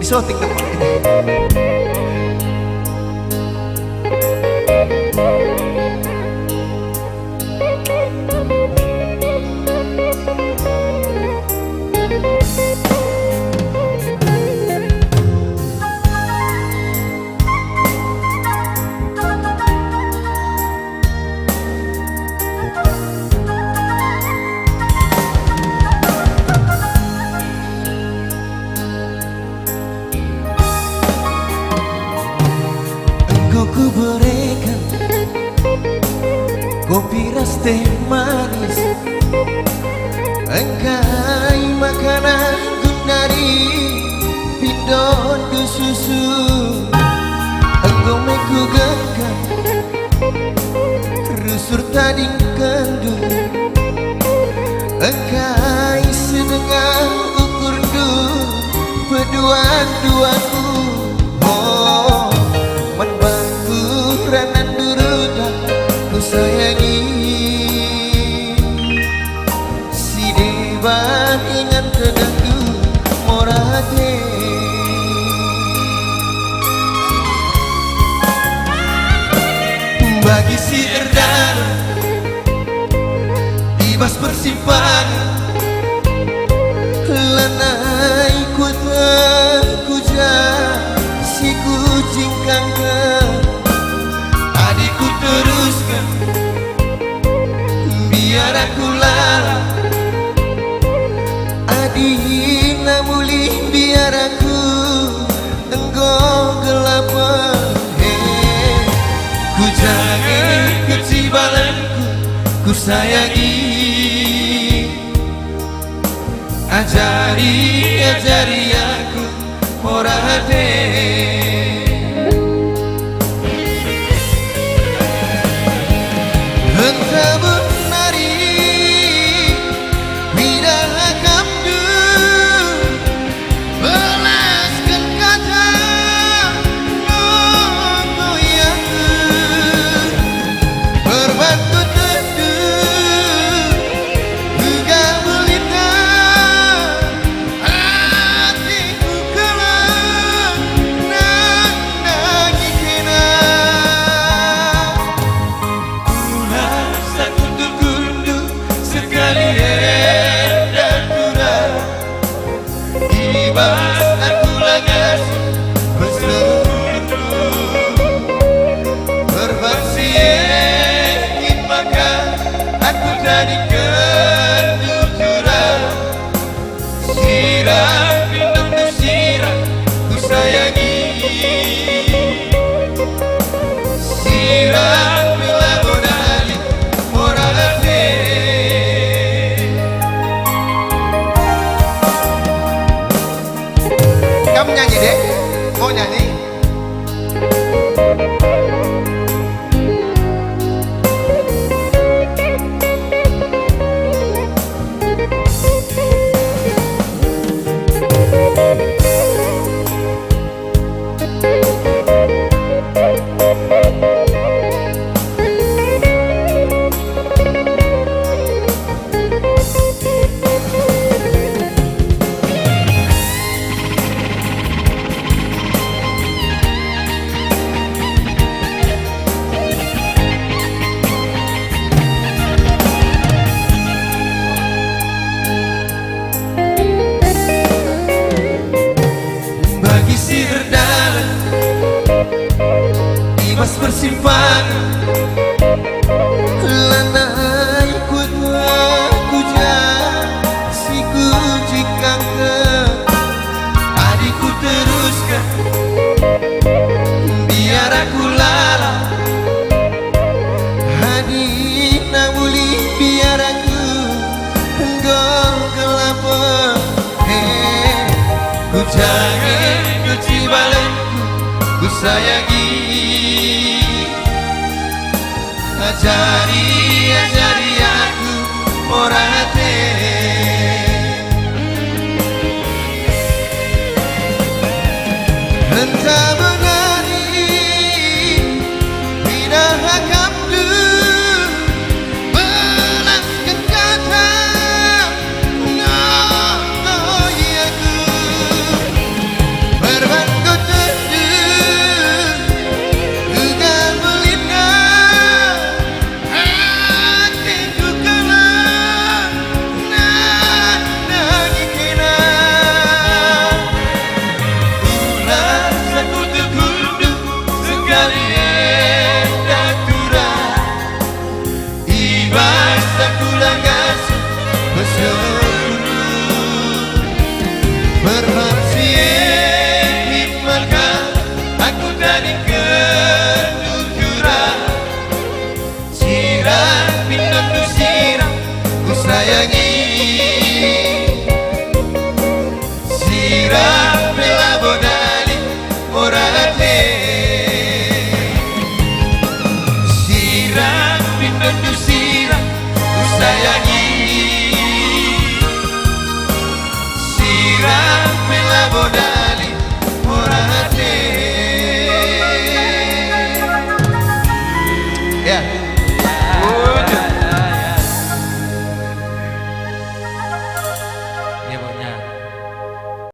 disoting teman. Ku berikan kopi ras teh manis, engkai makanan gundari pindon du susu. Engkau meku genggam rusur tading kendu, engkai sedengah ukur du peduan-duanku. Oh, ranan duruda ku sayangi, si dewan ingan terganggu morate. Bagi si erdan ibas persimpangan lanai kuja si kucing kangen. Adikku teruskan biar aku lara, adina mulih biar aku engkau gelapan. Ku jaga kecibalanku, ku sayangi, ajari aku morate. Entah menari bidah kamdu belaskan kata ngoyaku berbantu tentu juga belita hatiku kelak nangis kena. Ibas aku lagas berseru berbangsi ingin maka aku tadi kejujuran. Sirah minum tu sirah ku sayangi, sirah bila bodali morate. Kamu nyanyi deh, mau nyanyi? Si erdalan ibas persimpangan lanai kuja si kucing kangen. Adikku teruskan biar aku lara, adina mulih biar aku engkau gelapan. Ku jaga kecibalanku, ku sayangi, ajari aku morate. Entah menari bidah kamdu belaskan kata ngoyaku sayangi. Sirah bela bonali morate. Sirah pindah sirah ku sayangi.